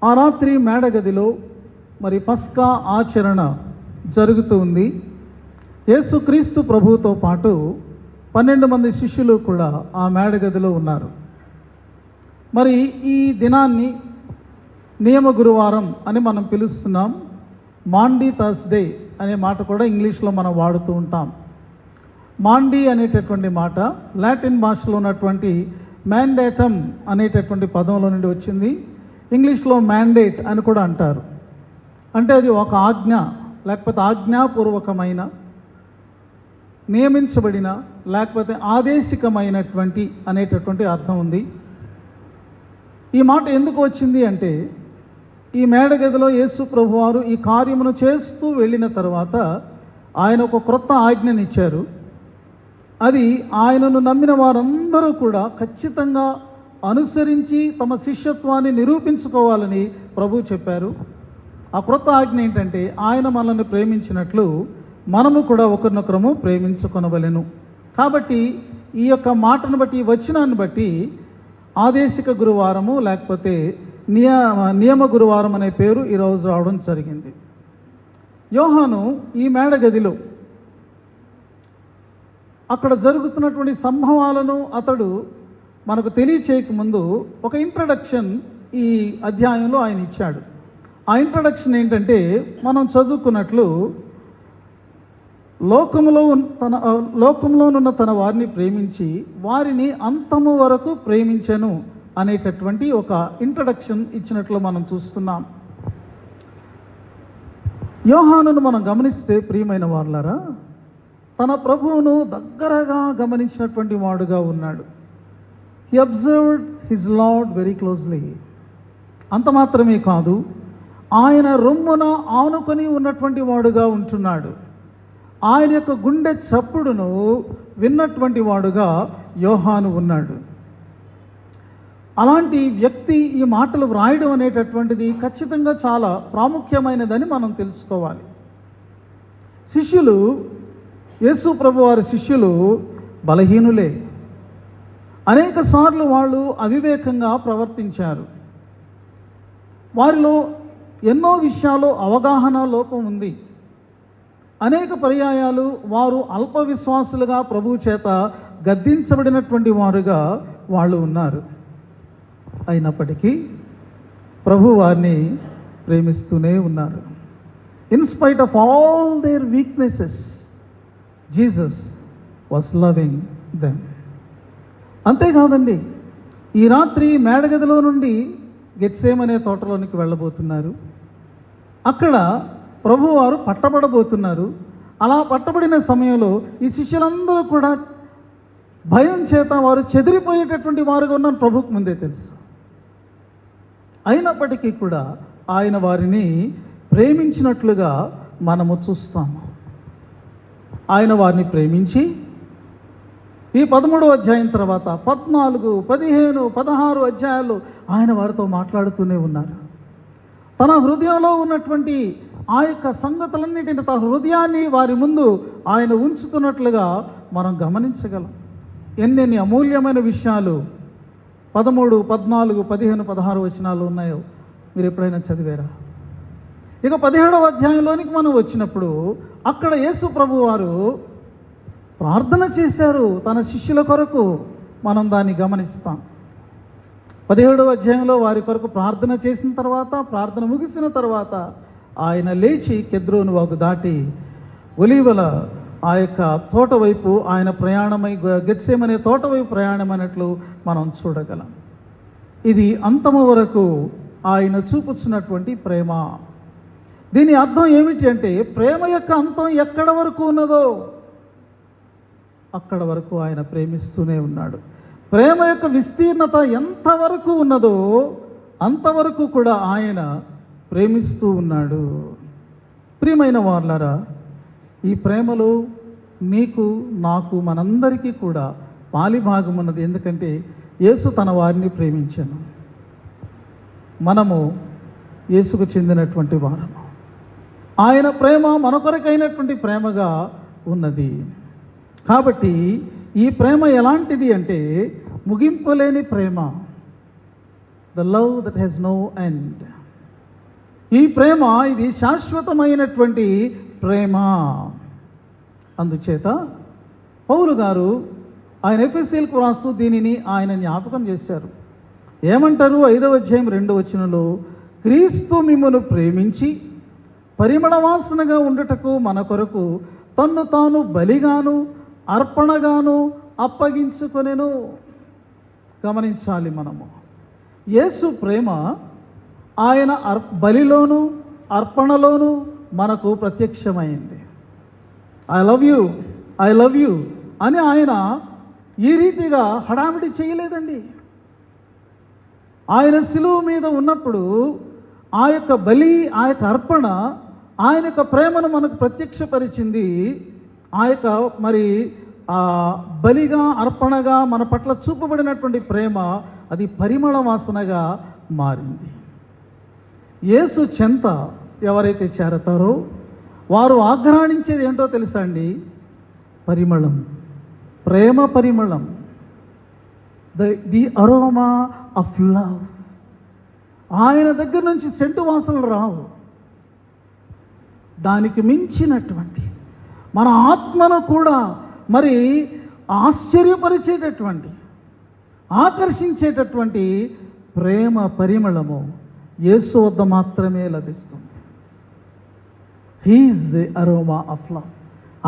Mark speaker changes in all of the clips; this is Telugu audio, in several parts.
Speaker 1: ఆ రాత్రి మేడగదిలో మరి పస్కా ఆచరణ జరుగుతూ ఉంది. యేసుక్రీస్తు ప్రభువుతో పాటు 12 మంది శిష్యులు కూడా ఆ మేడగదిలో ఉన్నారు. మరి ఈ దినాన్ని నియమ గురువారం అని మనం పిలుస్తున్నాం. మాండీ థర్స్డే అనే మాట కూడా ఇంగ్లీష్లో మనం వాడుతూ ఉంటాం. మాండీ అనేటటువంటి మాట లాటిన్ భాషలో ఉన్నటువంటి మ్యాండేటమ్ అనేటటువంటి పదంలో నుండి వచ్చింది. ఇంగ్లీష్లో మ్యాండేట్ అని కూడా అంటారు. అంటే అది ఒక ఆజ్ఞ, లేకపోతే ఆజ్ఞాపూర్వకమైన, నియమించబడిన, లేకపోతే ఆదేశికమైనటువంటి అనేటటువంటి అర్థం ఉంది. ఈ మాట ఎందుకు వచ్చింది అంటే, ఈ మేడగదిలో యేసు ప్రభువారు ఈ కార్యమును చేస్తూ వెళ్ళిన తర్వాత ఆయన ఒక క్రొత్త ఆజ్ఞనిచ్చారు. అది ఆయనను నమ్మిన వారందరూ కూడా ఖచ్చితంగా అనుసరించి తమ శిష్యత్వాన్ని నిరూపించుకోవాలని ప్రభువు చెప్పారు. ఆ క్రొత్త ఆజ్ఞ ఏంటంటే, ఆయన మనల్ని ప్రేమించినట్లు మనము కూడా ఒకరినొకరము ప్రేమించుకొనవలెను. కాబట్టి ఈ యొక్క మాటను బట్టి, వచనాన్ని బట్టి ఆదేశిక గురువారము లేకపోతే నియమ గురువారం అనే పేరు ఈరోజు రావడం జరిగింది. యోహాను ఈ మేడగదిలో అక్కడ జరుగుతున్నటువంటి సంభవాలను అతడు మనకు తెలియచేయకముందు ఒక ఇంట్రడక్షన్ ఈ అధ్యాయంలో ఆయన ఇచ్చాడు. ఆ ఇంట్రడక్షన్ ఏంటంటే, మనం చదువుకున్నట్లు లోకంలోనున్న తన వారిని ప్రేమించి వారిని అంతము వరకు ప్రేమించెను అనేటటువంటి ఒక ఇంట్రడక్షన్ ఇచ్చినట్లు మనం చూస్తున్నాం. యోహానును మనం గమనిస్తే ప్రియమైన వారులారా, తన ప్రభువును దగ్గరగా గమనించినటువంటి వాడుగా ఉన్నాడు. He observed his lord very closely. అంత మాత్రమే కాదు, ఆయన రొమ్మున ఆనుకొని ఉన్నటువంటి వాడుగా ఉంటున్నాడు. ఆయన యొక్క గుండె చప్పుడును విన్నటువంటి వాడుగా యోహాను ఉన్నాడు. అలాంటి వ్యక్తి ఈ మాటలు వ్రాయడం అనేటటువంటిది ఖచ్చితంగా చాలా ప్రాముఖ్యమైనదని మనం తెలుసుకోవాలి. శిష్యులు, యేసు ప్రభువారి శిష్యులు బలహీనులే. అనేక సార్లు వాళ్ళు అవివేకంగా ప్రవర్తించారు. వారిలో ఎన్నో విషయాల్లో అవగాహన లోపం ఉంది. అనేక పర్యాయాలు వారు అల్ప విశ్వాసులుగా ప్రభువు చేత గద్దించబడినటువంటి వారుగా వాళ్ళు ఉన్నారు. అయినప్పటికీ ప్రభు వారిని ప్రేమిస్తూనే ఉన్నారు. In spite of all their weaknesses, Jesus was loving them. అంతేకాదండి, ఈ రాత్రి మేడగదిలో నుండి గెత్సేమనే తోటలోనికి వెళ్ళబోతున్నారు. అక్కడ ప్రభువారు పట్టబడబోతున్నారు. అలా పట్టబడిన సమయంలో ఈ శిష్యులందరూ కూడా భయం చేత వారు చెదిరిపోయేటటువంటి వారుగా ఉన్న ప్రభువుకు ముందే తెలుసు. అయినప్పటికీ కూడా ఆయన వారిని ప్రేమించినట్లుగా మనము చూస్తాము. ఆయన వారిని ప్రేమించి ఈ 13వ అధ్యాయం తర్వాత 14, 15, 16 అధ్యాయాలు ఆయన వారితో మాట్లాడుతూనే ఉన్నారు. తన హృదయంలో ఉన్నటువంటి ఆ యొక్క సంగతులన్నిటిని, తన హృదయాన్ని వారి ముందు ఆయన ఉంచుతున్నట్లుగా మనం గమనించగలం. ఎన్నెన్ని అమూల్యమైన విషయాలు 13, 14, 15, 16 వచనాలు ఉన్నాయో మీరు ఎప్పుడైనా చదివారా? ఇక 17వ అధ్యాయంలోనికి మనం వచ్చినప్పుడు అక్కడ యేసు ప్రభు వారు ప్రార్థన చేశారు తన శిష్యుల కొరకు. మనం దాన్ని గమనిస్తాం. 17వ అధ్యాయంలో వారి కొరకు ప్రార్థన చేసిన తర్వాత, ప్రార్థన ముగిసిన తర్వాత ఆయన లేచి కెద్రోను వాగు దాటి ఒలీవల ఆ యొక్క తోట వైపు ఆయన ప్రయాణమై, గెత్సేమనే తోట వైపు ప్రయాణమైనట్లు మనం చూడగలం. ఇది అంతము వరకు ఆయన చూపుచున్నటువంటి ప్రేమ. దీని అర్థం ఏమిటి అంటే, ప్రేమ యొక్క అంతం ఎక్కడ వరకు ఉన్నదో అక్కడ వరకు ఆయన ప్రేమిస్తూనే ఉన్నాడు. ప్రేమ యొక్క విస్తీర్ణత ఎంతవరకు ఉన్నదో అంతవరకు కూడా ఆయన ప్రేమిస్తూ ఉన్నాడు. ప్రియమైన వారులారా, ఈ ప్రేమలో నీకు, నాకు, మనందరికీ కూడా పాలిభాగం ఉన్నది. ఎందుకంటే యేసు తన వారిని ప్రేమించాను. మనము యేసుకు చెందినటువంటి వారము. ఆయన ప్రేమ మన కొరకైనటువంటి ప్రేమగా ఉన్నది. కాబట్టి ఈ ప్రేమ ఎలాంటిది అంటే, ముగింపు లేని ప్రేమ. The love that has no end. ఈ ప్రేమ ఇది శాశ్వతమైనటువంటి ప్రేమ. అందుచేత పౌలు గారు ఆయన ఎఫెసీయులకు రాస్తూ దీనిని ఆయన జ్ఞాపకం చేశారు. ఏమంటారు? 5వ అధ్యాయం 2వ వచనంలో, క్రీస్తు మిమ్మును ప్రేమించి పరిమళ వాసనగా ఉండుటకు మన కొరకు తన్ను తాను బలిగాను అర్పణగాను అప్పగించుకొనెను. గమనించాలి మనము, యేసు ప్రేమ ఆయన బలిలోను అర్పణలోను మనకు ప్రత్యక్షమైంది. ఐ లవ్ యూ అని ఆయన ఈ రీతిగా హడావిడి చేయలేదండి. ఆయన శిలువ మీద ఉన్నప్పుడు ఆ యొక్క బలి, ఆ యొక్క అర్పణ ఆయన యొక్క ప్రేమను మనకు ప్రత్యక్షపరిచింది. ఆ యొక్క బలిగా అర్పణగా మన పట్ల చూపబడినటువంటి ప్రేమ అది పరిమళ వాసనగా మారింది. యేసు చెంత ఎవరైతే చేరతారో వారు ఆగ్రహించేది ఏంటో తెలుసా అండి? పరిమళం, ప్రేమ పరిమళం, ది అరోమా ఆఫ్ లవ్. ఆయన దగ్గర నుంచి సెంటు వాసనలు రావు. దానికి మించినటువంటి మన ఆత్మను కూడా ఆశ్చర్యపరిచేటటువంటి ఆకర్షించేటటువంటి ప్రేమ పరిమళము యేసు వద్ద మాత్రమే లభిస్తుంది. He is the aroma of love.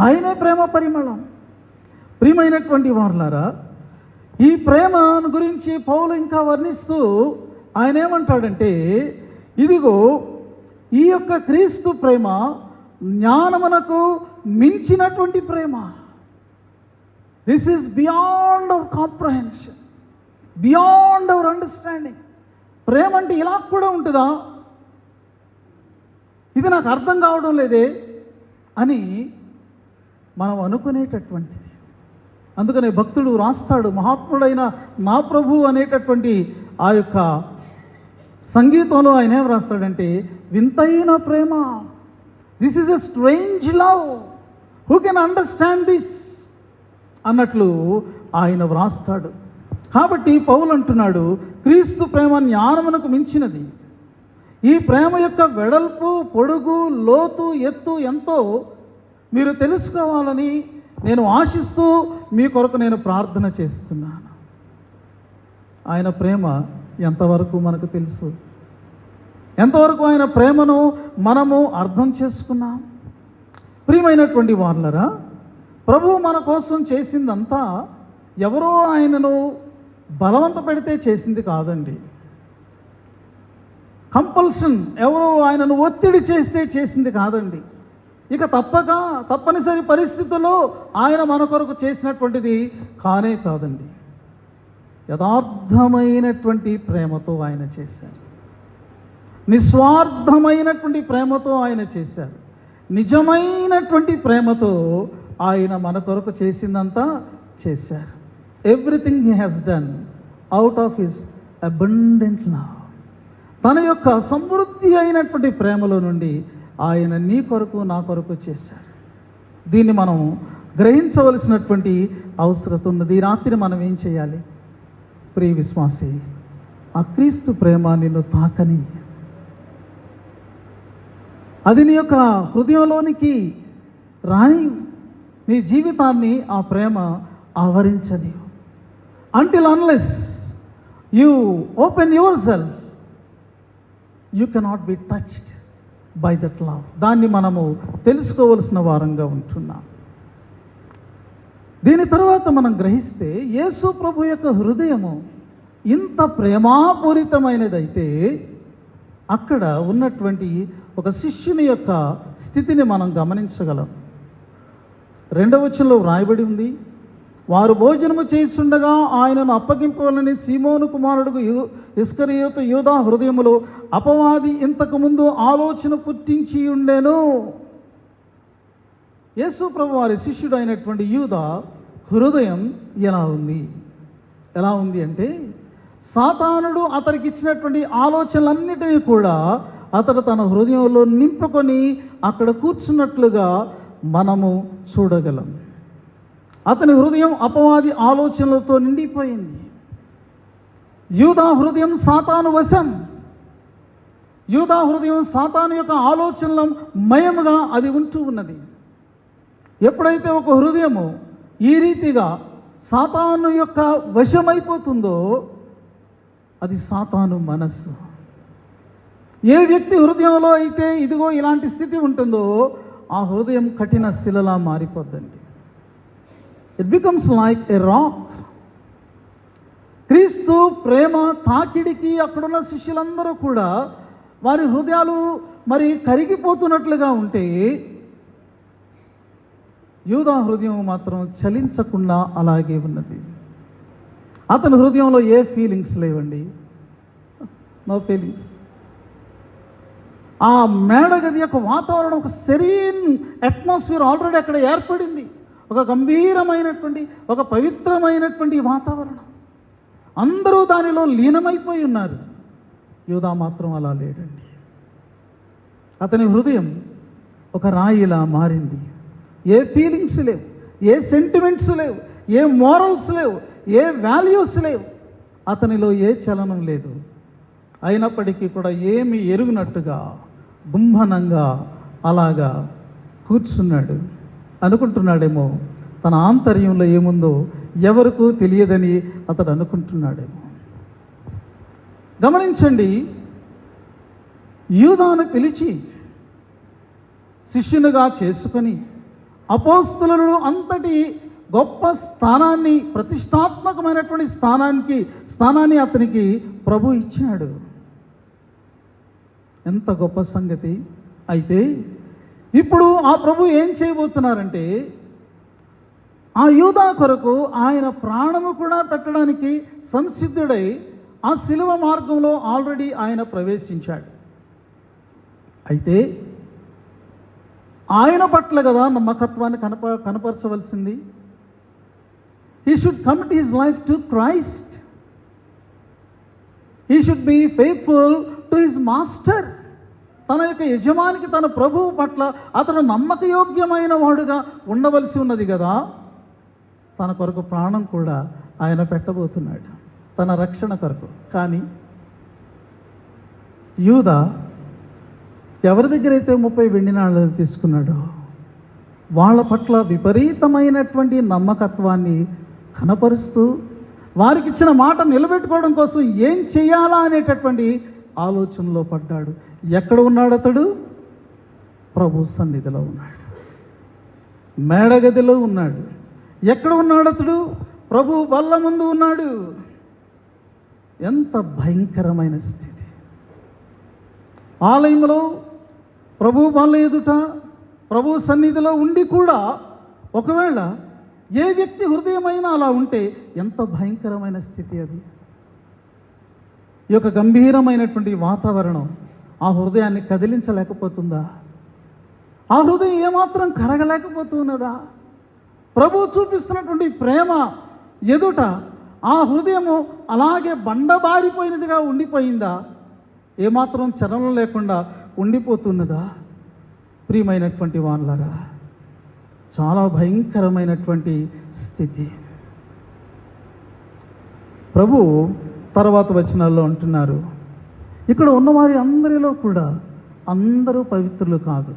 Speaker 1: ఆయనే ప్రేమ పరిమళం. ప్రియమైనటువంటి వారులారా, ఈ ప్రేమను గురించి పౌలు ఇంకా వర్ణిస్తూ ఆయన ఏమంటాడంటే, ఇదిగో ఈ యొక్క క్రీస్తు ప్రేమ జ్ఞానమునకు మించినటువంటి ప్రేమ. This is beyond our comprehension, beyond our understanding. ప్రేమ అంటే ఇలా కూడా ఉంటుందా, ఇది నాకు అర్థం కావడం లేదే అని మనం అనుకునేటటువంటిది. అందుకనే భక్తుడు రాస్తాడు, మహాత్ముడైన నా ప్రభు అనేటటువంటి ఆ యొక్క సంగీతంలో ఆయన ఏం రాస్తాడంటే, వింతైన ప్రేమ, this is a strange love, who can understand this అన్నట్లు ఆయన వ్రాస్తాడు. కాబట్టి పౌలు అంటున్నాడు, క్రీస్తు ప్రేమ జ్ఞానమునకు మించినది. ఈ ప్రేమ యొక్క వెడల్పు, పొడుగు, లోతు, ఎత్తు ఎంతో మీరు తెలుసుకోవాలని నేను ఆశిస్తూ మీ కొరకు నేను ప్రార్థన చేస్తున్నాను. ఆయన ప్రేమ ఎంతవరకు మనకు తెలుసు? ఎంతవరకు ఆయన ప్రేమను మనము అర్థం చేసుకున్నాం? ప్రియమైనటువంటి వారులారా, ప్రభువు మన కోసం చేసిందంతా ఎవరో ఆయనను బలవంత పెడితే చేసింది కాదండి. కంపల్షన్, ఎవరో ఆయనను ఒత్తిడి చేస్తే చేసింది కాదండి. ఇక తప్పనిసరి పరిస్థితుల్లో ఆయన మన కొరకు చేసినటువంటిది కానే కాదండి. యథార్థమైనటువంటి ప్రేమతో ఆయన చేశారు. నిస్వార్థమైనటువంటి ప్రేమతో ఆయన చేశారు. నిజమైనటువంటి ప్రేమతో ఆయన మన కొరకు చేసిందంతా చేశారు. Everything he has done out of his abundant love. తన యొక్క సమృద్ధి అయినటువంటి ప్రేమలో నుండి ఆయన నీ కొరకు నా కొరకు చేశారు. దీన్ని మనం గ్రహించవలసినటువంటి అవసరం ఉన్నది. ఈ రాత్రి మనం ఏం చేయాలి? ప్రియ విశ్వాసి, ఆ క్రీస్తు ప్రేమ నిన్ను తాకని, అది నీ యొక్క హృదయంలోనికి రాని, నీ జీవితాన్ని ఆ ప్రేమ ఆవరించని. Until unless you open yourself, you cannot be touched by that love. దాన్ని మనము తెలుసుకోవలసిన వారంగా ఉంటున్నాం. దీని తర్వాత మనం గ్రహిస్తే యేసు ప్రభు యొక్క హృదయము ఇంత ప్రేమాపూరితమైనదైతే అక్కడ ఉన్నటువంటి ఒక శిష్యుని యొక్క స్థితిని మనం గమనించగలం. 2వ వచనంలో వ్రాయబడి ఉంది, వారు భోజనము చేస్తుండగా ఆయనను అప్పగింపవలని సీమోను కుమారుడు ఇస్కరియోతు యూదా హృదయములో అపవాది ఇంతకు ముందు ఆలోచన పుట్టించి ఉండెను. యేసు ప్రభు వారి శిష్యుడు అయినటువంటి యూదా హృదయం ఎలా ఉంది అంటే, సాతానుడు అతనికి ఇచ్చినటువంటి ఆలోచనలన్నిటినీ కూడా అతడు తన హృదయంలో నింపుకొని అక్కడ కూర్చున్నట్లుగా మనము చూడగలం. అతని హృదయం అపవాది ఆలోచనలతో నిండిపోయింది. యూదా హృదయం సాతాను వశం. యూదా హృదయం సాతాను యొక్క ఆలోచనల మయముగా అది ఉంటూ ఉన్నది. ఎప్పుడైతే ఒక హృదయము ఈ రీతిగా సాతాను యొక్క వశమైపోతుందో అది సాతాను మనస్సు. ఏ వ్యక్తి హృదయంలో అయితే ఇదిగో ఇలాంటి స్థితి ఉంటుందో ఆ హృదయం కఠిన శిలలా మారిపోద్దండి. It becomes like a rock. క్రీస్తు ప్రేమ తాకిడికి అక్కడున్న శిష్యులందరూ కూడా వారి హృదయాలు మరి కరిగిపోతున్నట్లుగా ఉంటే, యూదా హృదయం మాత్రం చలించకుండా అలాగే ఉన్నది. అతని హృదయంలో ఏ ఫీలింగ్స్ లేవండి, నో ఫీలింగ్స్. ఆ మేడగది యొక్క వాతావరణం, ఒక సెరీన్ అట్మాస్ఫియర్ ఆల్రెడీ అక్కడ ఏర్పడింది. ఒక గంభీరమైనటువంటి, ఒక పవిత్రమైనటువంటి వాతావరణం. అందరూ దానిలో లీనమైపోయి ఉన్నారు. యూదా మాత్రం అలా లేడండి. అతని హృదయం ఒక రాయిలా మారింది. ఏ ఫీలింగ్స్ లేవు, ఏ సెంటిమెంట్స్ లేవు, ఏ మోరల్స్ లేవు, ఏ వాల్యూస్ లేవు. అతనిలో ఏ చలనం లేదు. అయినప్పటికీ కూడా ఏమి ఎరుగునట్టుగా గుంభనంగా అలాగా కూర్చున్నాడు. అనుకుంటున్నాడేమో తన ఆంతర్యంలో ఏముందో ఎవరికూ తెలియదని అతడు అనుకుంటున్నాడేమో. గమనించండి, యూదాను పిలిచి శిష్యునిగా చేసుకొని అపోస్తలుడు అంతటి గొప్ప స్థానాన్ని, ప్రతిష్టాత్మకమైనటువంటి స్థానాన్ని అతనికి ప్రభు ఇచ్చాడు. ఎంత గొప్ప సంగతి. అయితే ఇప్పుడు ఆ ప్రభు ఏం చేయబోతున్నారంటే, ఆ యూదా కొరకు ఆయన ప్రాణము కూడా పెట్టడానికి సంసిద్ధుడై ఆ శిలువ మార్గంలో ఆల్రెడీ ఆయన ప్రవేశించాడు. అయితే ఆయన పట్ల కదా నమ్మకత్వాన్ని కనపరచవలసింది. He should commit his life to Christ. He should be faithful to his master. తన యొక్క యజమానికి, తన ప్రభువు పట్ల అతను నమ్మకయోగ్యమైన వాడుగా ఉండవలసి ఉన్నది కదా. తన కొరకు ప్రాణం కూడా ఆయన పెట్టబోతున్నాడు, తన రక్షణ కొరకు. కానీ యూదా ఎవరి దగ్గర అయితే 30 వెండి నాణాలు తీసుకున్నాడో వాళ్ళ పట్ల విపరీతమైనటువంటి నమ్మకత్వాన్ని కనపరుస్తూ వారికి ఇచ్చిన మాట నిలబెట్టుకోవడం కోసం ఏం చేయాలా అనేటటువంటి ఆలోచనలో పడ్డాడు. ఎక్కడ ఉన్నాడు అతడు? ప్రభు సన్నిధిలో ఉన్నాడు, మేడగదిలో ఉన్నాడు. ఎక్కడ ఉన్నాడు అతడు? ప్రభు బల్ల ముందు ఉన్నాడు. ఎంత భయంకరమైన స్థితి. ఆలయంలో ప్రభు బల్ల ఎదుట, ప్రభు సన్నిధిలో ఉండి కూడా ఒకవేళ ఏ వ్యక్తి హృదయమైనా అలా ఉంటే ఎంత భయంకరమైన స్థితి అది. ఈ యొక్క గంభీరమైనటువంటి వాతావరణం ఆ హృదయాన్ని కదిలించలేకపోతుందా? ఆ హృదయం ఏమాత్రం కరగలేకపోతున్నదా? ప్రభు చూపిస్తున్నటువంటి ప్రేమ ఎదుట ఆ హృదయము అలాగే బండబారిపోయినదిగా ఉండిపోయిందా? ఏమాత్రం చలనం లేకుండా ఉండిపోతున్నదా? ప్రియమైనటువంటి వాళ్ళరా, చాలా భయంకరమైనటువంటి స్థితి. ప్రభు తర్వాత వచనాల్లో అంటున్నారు, ఇక్కడ ఉన్నవారి అందరిలో కూడా అందరూ పవిత్రులు కాదు,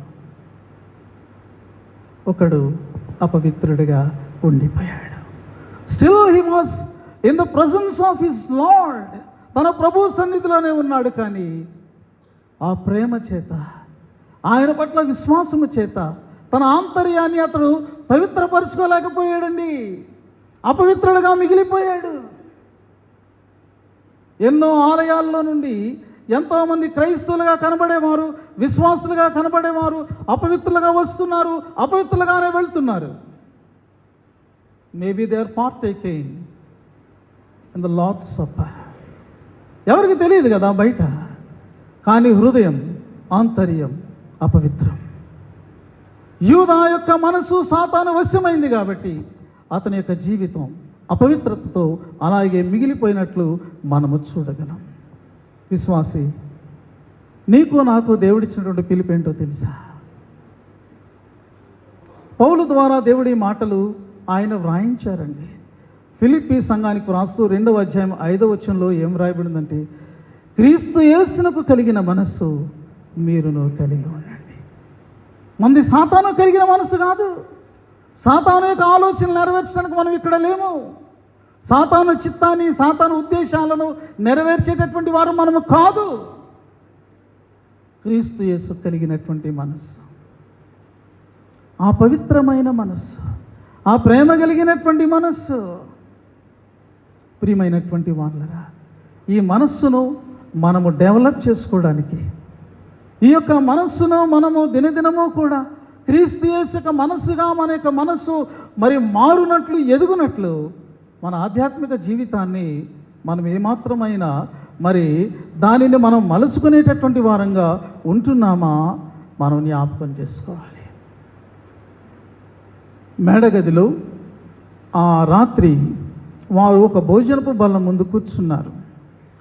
Speaker 1: ఒకడు అపవిత్రుడిగా ఉండిపోయాడు. Still he was in the presence of his lord. తన ప్రభు సన్నిధిలోనే ఉన్నాడు. కానీ ఆ ప్రేమ చేత, ఆయన పట్ల విశ్వాసము చేత తన ఆంతర్యాన్ని అతడు పవిత్రపరచుకోలేకపోయాడండి. అపవిత్రుడుగా మిగిలిపోయాడు. ఎన్నో ఆలయాల్లో నుండి ఎంతోమంది క్రైస్తవులుగా కనబడేవారు, విశ్వాసులుగా కనబడేవారు అపవిత్రులుగా వస్తున్నారు, అపవిత్రులుగానే వెళ్తున్నారు. Maybe they are partaking in the Lord's supper. ఎవరికి తెలియదు కదా బయట, కానీ హృదయం, ఆంతర్యం అపవిత్రం. యూదా యొక్క మనసు సాతాను వశమైంది కాబట్టి అతని యొక్క జీవితం అపవిత్రతతో అలాగే మిగిలిపోయినట్లు మనము చూడగలం. విశ్వాసి, నీకు నాకు దేవుడిచ్చినటువంటి పిలుపేంటో తెలుసా? పౌలు ద్వారా దేవుడి మాటలు ఆయన వ్రాయించారండి. ఫిలిప్పీ సంఘానికి రాస్తూ 2వ అధ్యాయం 5వ వచనంలో ఏం రాయబడిందంటే, క్రీస్తు యేసునకు కలిగిన మనస్సు మీరును కలిగి ఉండండి. మంది సాతాను కలిగిన మనసు కాదు. సాతాను యొక్క ఆలోచనలు నెరవేర్చడానికి మనం ఇక్కడ లేము. సాతాను చిత్తాన్ని, సాతాను ఉద్దేశాలను నెరవేర్చేటటువంటి వారు మనము కాదు. క్రీస్తు యేసు కలిగినటువంటి మనస్సు, ఆ పవిత్రమైన మనస్సు, ఆ ప్రేమ కలిగినటువంటి మనస్సు. ప్రియమైనటువంటి వాళ్ళరా, ఈ మనస్సును మనము డెవలప్ చేసుకోవడానికి, ఈ యొక్క మనస్సును మనము దినదినము కూడా క్రీస్తు యేసు యొక్క మనస్సుగా మన యొక్క మనస్సు మరి మారునట్లు, ఎదుగునట్లు మన ఆధ్యాత్మిక జీవితాన్ని మనం ఏమాత్రమైనా మరి దానిని మనం మలుచుకునేటటువంటి వారంగా ఉంటున్నామా మనం జ్ఞాపకం చేసుకోవాలి. మేడగదిలో ఆ రాత్రి వారు ఒక భోజనపు బల్ల ముందు కూర్చున్నారు.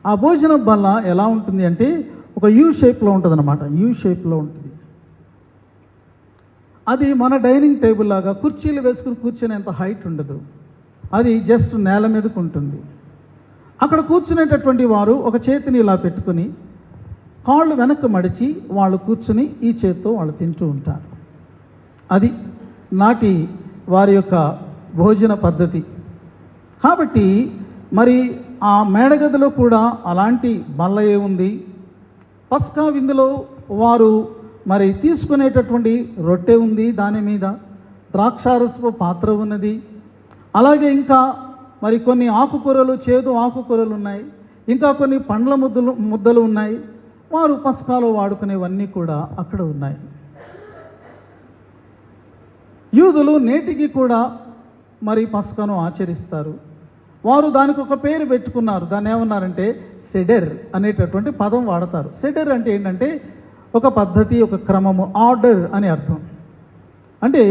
Speaker 1: ఆ భోజన బల్ల ఎలా ఉంటుంది అంటే ఒక యూ షేప్లో ఉంటుంది అన్నమాట. యూ షేప్లో ఉంటుంది. అది మన డైనింగ్ టేబుల్ లాగా కుర్చీలు వేసుకుని కూర్చునేంత హైట్ ఉండదు. అది జస్ట్ నేల మీదకు ఉంటుంది. అక్కడ కూర్చునేటటువంటి వారు ఒక చేతిని ఇలా పెట్టుకుని కాళ్ళు వెనక్కి మడిచి వాళ్ళు కూర్చుని ఈ చేత్తో వాళ్ళు తింటూ ఉంటారు. అది నాటి వారి యొక్క భోజన పద్ధతి. కాబట్టి మరి ఆ మేడగదిలో కూడా అలాంటి బల్లయే ఉంది. పస్కా విందులో వారు మరి తీసుకునేటటువంటి రొట్టె ఉంది, దాని మీద ద్రాక్షారసపు పాత్ర ఉన్నది. అలాగే ఇంకా మరి కొన్ని ఆకుకూరలు, చేదు ఆకుకూరలు ఉన్నాయి. ఇంకా కొన్ని పండ్ల ముద్దలు ఉన్నాయి. వారు పస్కాలో వాడుకునేవన్నీ కూడా అక్కడ ఉన్నాయి. యూదులు నేటికి కూడా మరి పస్కాను ఆచరిస్తారు. వారు దానికి ఒక పేరు పెట్టుకున్నారు. దాన్ని ఏమన్నారంటే సెడెర్ అనేటటువంటి పదం వాడతారు. సెడెర్ అంటే ఏంటంటే ఒక పద్ధతి, ఒక క్రమము, ఆర్డర్ అని అర్థం. అంటే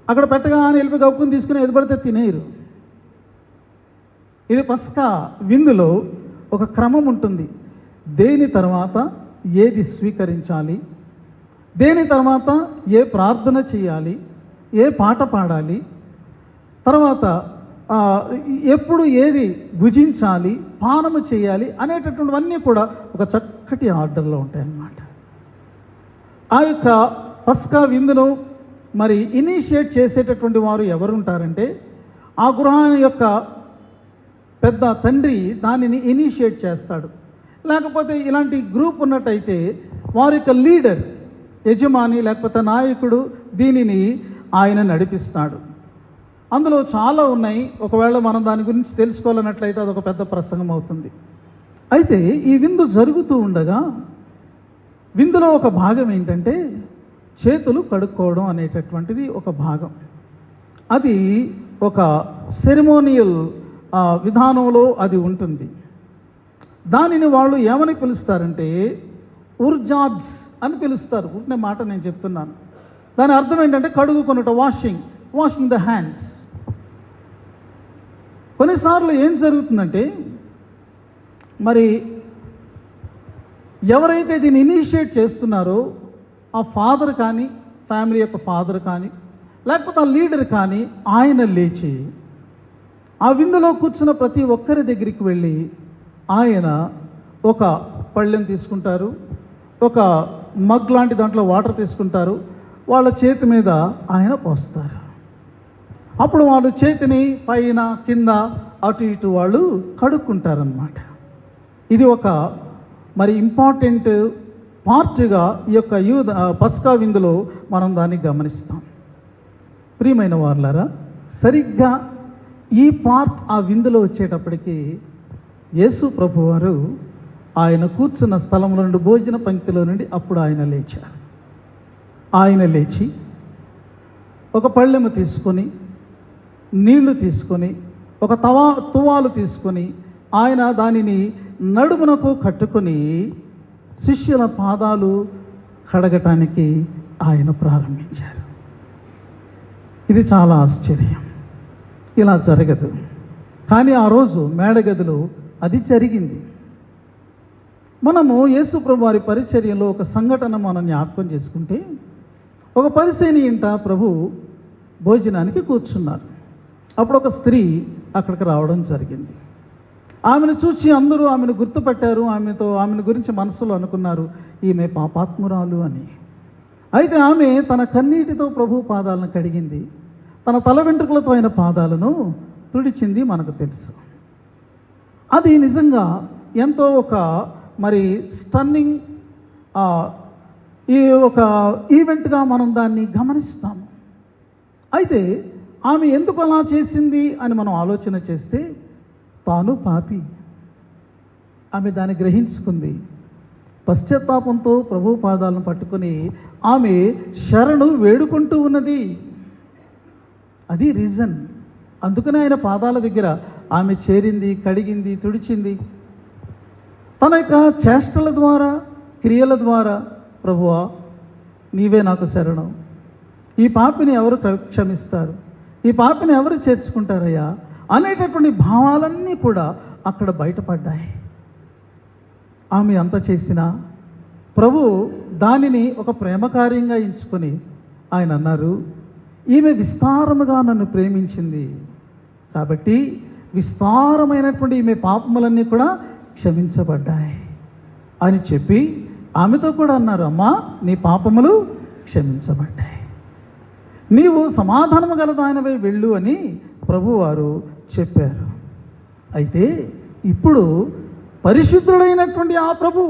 Speaker 1: అక్కడ పెట్టగానే వెళ్ళి గప్పుకుని తీసుకుని ఎదుపడితే తినేయరు. ఇది పస్కా విందులో ఒక క్రమం ఉంటుంది. దేని తర్వాత ఏది స్వీకరించాలి, దేని తర్వాత ఏ ప్రార్థన చేయాలి, ఏ పాట పాడాలి, తర్వాత ఎప్పుడు ఏది భుజించాలి, పానము చేయాలి అనేటటువంటివన్నీ కూడా ఒక చక్కటి ఆర్డర్లో ఉంటాయన్నమాట. ఆ యొక్క పస్కా విందును మరి ఇనిషియేట్ చేసేటటువంటి వారు ఎవరుంటారంటే ఆ గృహం యొక్క పెద్ద తండ్రి దానిని ఇనిషియేట్ చేస్తాడు. లేకపోతే ఇలాంటి గ్రూప్ ఉన్నట్టయితే వారి యొక్క లీడర్, యజమాని లేకపోతే నాయకుడు దీనిని ఆయన నడిపిస్తాడు. అందులో చాలా ఉన్నాయి. ఒకవేళ మనం దాని గురించి తెలుసుకోవాలన్నట్లయితే అదొక పెద్ద ప్రసంగం అవుతుంది. అయితే ఈ విందు జరుగుతూ ఉండగా విందులో ఒక భాగం ఏంటంటే చేతులు కడుక్కోవడం అనేటటువంటిది ఒక భాగం. అది ఒక సెరిమోనియల్ విధానంలో అది ఉంటుంది. దానిని వాళ్ళు ఏమని పిలుస్తారంటే ఉర్జాబ్స్ అని పిలుస్తారు. ఉంటే మాట నేను చెప్తున్నాను. దాని అర్థం ఏంటంటే కడుగుకొనుట, వాషింగ్ ద హ్యాండ్స్. కొన్నిసార్లు ఏం జరుగుతుందంటే మరి ఎవరైతే దీన్ని ఇనిషియేట్ చేస్తున్నారో ఆ ఫాదర్ కానీ, ఫ్యామిలీ యొక్క ఫాదర్ కానీ, లేకపోతే ఆ లీడర్ కానీ ఆయన లేచి ఆ విందులో కూర్చున్న ప్రతి ఒక్కరి దగ్గరికి వెళ్ళి ఆయన ఒక పళ్ళెం తీసుకుంటారు, ఒక మగ్ లాంటి దాంట్లో వాటర్ తీసుకుంటారు, వాళ్ళ చేతి మీద ఆయన పోస్తారు. అప్పుడు వాళ్ళు చేతిని పైన కింద అటు ఇటు వాళ్ళు కడుక్కుంటారన్నమాట. ఇది ఒక మరి ఇంపార్టెంట్ పార్ట్గా ఈ యొక్క పస్కా విందులో మనం దాన్ని గమనిస్తాం. ప్రియమైన వారులారా, సరిగ్గా ఈ పార్ట్ ఆ విందులో వచ్చేటప్పటికి యేసు ప్రభువారు ఆయన కూర్చున్న స్థలంలో నుండి, భోజన పంక్తిలో నుండి అప్పుడు ఆయన లేచారు. ఆయన లేచి ఒక పళ్ళెము తీసుకొని, నీళ్లు తీసుకొని, ఒక తువాలు తీసుకొని ఆయన దానిని నడుమునకు కట్టుకొని శిష్యుల పాదాలు కడగటానికి ఆయన ప్రారంభించారు. ఇది చాలా ఆశ్చర్యం. ఇలా జరగదు, కానీ ఆ రోజు మేడగదిలో అది జరిగింది. మనము యేసు ప్రభు వారి పరిచర్యలో ఒక సంఘటన మనం జ్ఞాపకం చేసుకుంటే, ఒక పరిసయ్యుని ఇంట ప్రభు భోజనానికి కూర్చున్నారు. అప్పుడు ఒక స్త్రీ అక్కడికి రావడం జరిగింది. ఆమెను చూచి అందరూ ఆమెను గుర్తుపట్టారు. ఆమెను గురించి మనసులో అనుకున్నారు, ఈమె పాపాత్మురాలు అని. అయితే ఆమె తన కన్నీటితో ప్రభు పాదాలను కడిగింది, తన తల వెంట్రుకలతో అయిన పాదాలను తుడిచింది మనకు తెలుసు. అది నిజంగా ఎంతో ఒక స్టన్నింగ్ ఈ ఒక ఈవెంట్గా మనం దాన్ని గమనిస్తాము. అయితే ఆమె ఎందుకు అలా చేసింది అని మనం ఆలోచన చేస్తే, తాను పాపి, ఆమె దాన్ని గ్రహించుకుంది. పశ్చాత్తాపంతో ప్రభు పాదాలను పట్టుకుని ఆమె శరణు వేడుకుంటూ ఉన్నది. అది రీజన్. అందుకనే ఆయన పాదాల దగ్గర ఆమె చేరింది, కడిగింది, తుడిచింది. తన యొక్క చేష్టల ద్వారా, క్రియల ద్వారా, ప్రభువా నీవే నాకు శరణం, ఈ పాపిని ఎవరు క్షమిస్తారు, ఈ పాపిని ఎవరు చేర్చుకుంటారయ్యా అనేటటువంటి భావాలన్నీ కూడా అక్కడ బయటపడ్డాయి. ఆమె అంత చేసినా ప్రభు దానిని ఒక ప్రేమ కార్యంగా ఎంచుకొని ఆయన అన్నారు, ఈమె విస్తారముగా నన్ను ప్రేమించింది కాబట్టి విస్తారమైనటువంటి ఈమె పాపములన్నీ కూడా క్షమించబడ్డాయి అని చెప్పి ఆమెతో కూడా అన్నారు, అమ్మా నీ పాపములు క్షమించబడ్డాయి, నీవు సమాధానము గలదానివై వెళ్ళు అని ప్రభువారు చెప్పారు. అయితే ఇప్పుడు పరిశుద్ధుడైనటువంటి ఆ ప్రభు,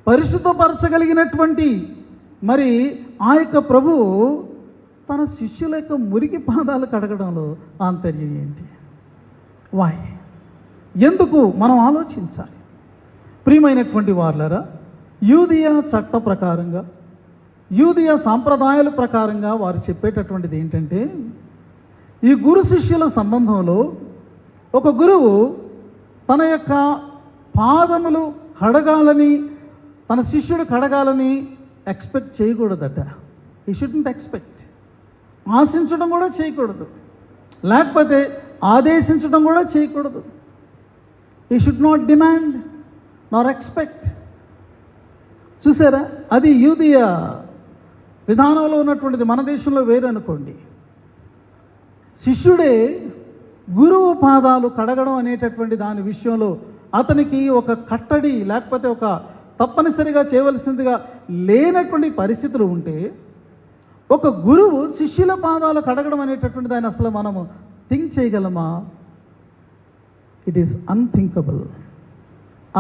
Speaker 1: పరిశుద్ధపరచగలిగినటువంటి ఆ యొక్క ప్రభు తన శిష్యుల యొక్క మురికి పాదాలు కడగడంలో ఆంతర్యం ఏంటి? వాయ్ ఎందుకు మనం ఆలోచించాలి. ప్రియమైనటువంటి వార్లరా, యూదియా చట్ట ప్రకారంగా, యూదియా సాంప్రదాయాల ప్రకారంగా వారు చెప్పేటటువంటిది ఏంటంటే, ఈ గురు శిష్యుల సంబంధంలో ఒక గురువు తన యొక్క పాదములు కడగాలని, తన శిష్యుడు కడగాలని ఎక్స్పెక్ట్ చేయకూడదట. ఈ షుడ్ంట్ ఎక్స్పెక్ట్, ఆశించడం కూడా చేయకూడదు, లేకపోతే ఆదేశించడం కూడా చేయకూడదు. ఈ should not demand Nar expect. చూసారా, అది యూదియా విధానంలో ఉన్నటువంటిది. మన దేశంలో వేరు అనుకోండి. శిష్యుడే గురువు పాదాలు కడగడం అనేటటువంటి దాని విషయంలో అతనికి ఒక కట్టడి, లేకపోతే ఒక తప్పనిసరిగా చేయవలసిందిగా లేనటువంటి పరిస్థితులు ఉంటే, ఒక గురువు శిష్యుల పాదాలు కడగడం అనేటటువంటి దాన్ని అసలు మనము థింక్ చేయగలమా? It is unthinkable,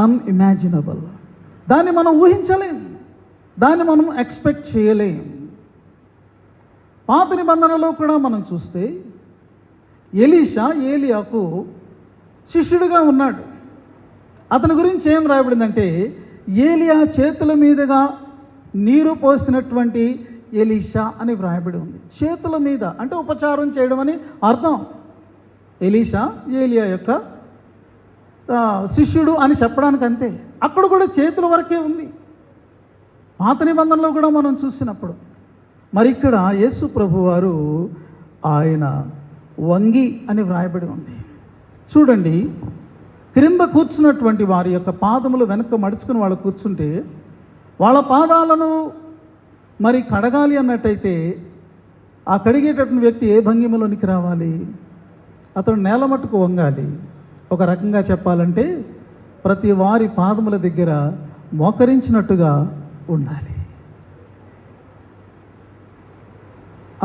Speaker 1: unimaginable. దాన్ని మనం ఊహించలేం, దాన్ని మనం ఎక్స్పెక్ట్ చేయలేం. పాత నిబంధనలో కూడా మనం చూస్తే ఎలీషా ఏలియాకు శిష్యుడిగా ఉన్నాడు. అతని గురించి ఏం రాయబడిందంటే, ఏలియా చేతుల మీదుగా నీరు పోసినటువంటి ఎలీషా అని వ్రాయబడి ఉంది. చేతుల మీద అంటే ఉపచారం చేయడం అని అర్థం. ఎలీషా ఏలియా యొక్క శిష్యుడు అని చెప్పడానికి అంతే. అక్కడ కూడా చేతుల వరకే ఉంది. పాత నిబంధనలో కూడా మనం చూసినప్పుడు ఇక్కడ యేసు ప్రభు వారు ఆయన వంగి అని వ్రాయబడి ఉంది. చూడండి, క్రింద కూర్చున్నటువంటి వారి యొక్క పాదములు వెనక మడుచుకుని వాళ్ళు కూర్చుంటే, వాళ్ళ పాదాలను కడగాలి అన్నట్టయితే ఆ కడిగేటటువంటి వ్యక్తి ఏ భంగిమలోనికి రావాలి? అతడు నేల మట్టుకు వంగాలి. ఒక రకంగా చెప్పాలంటే ప్రతి వారి పాదముల దగ్గర మోకరించినట్టుగా ఉండాలి.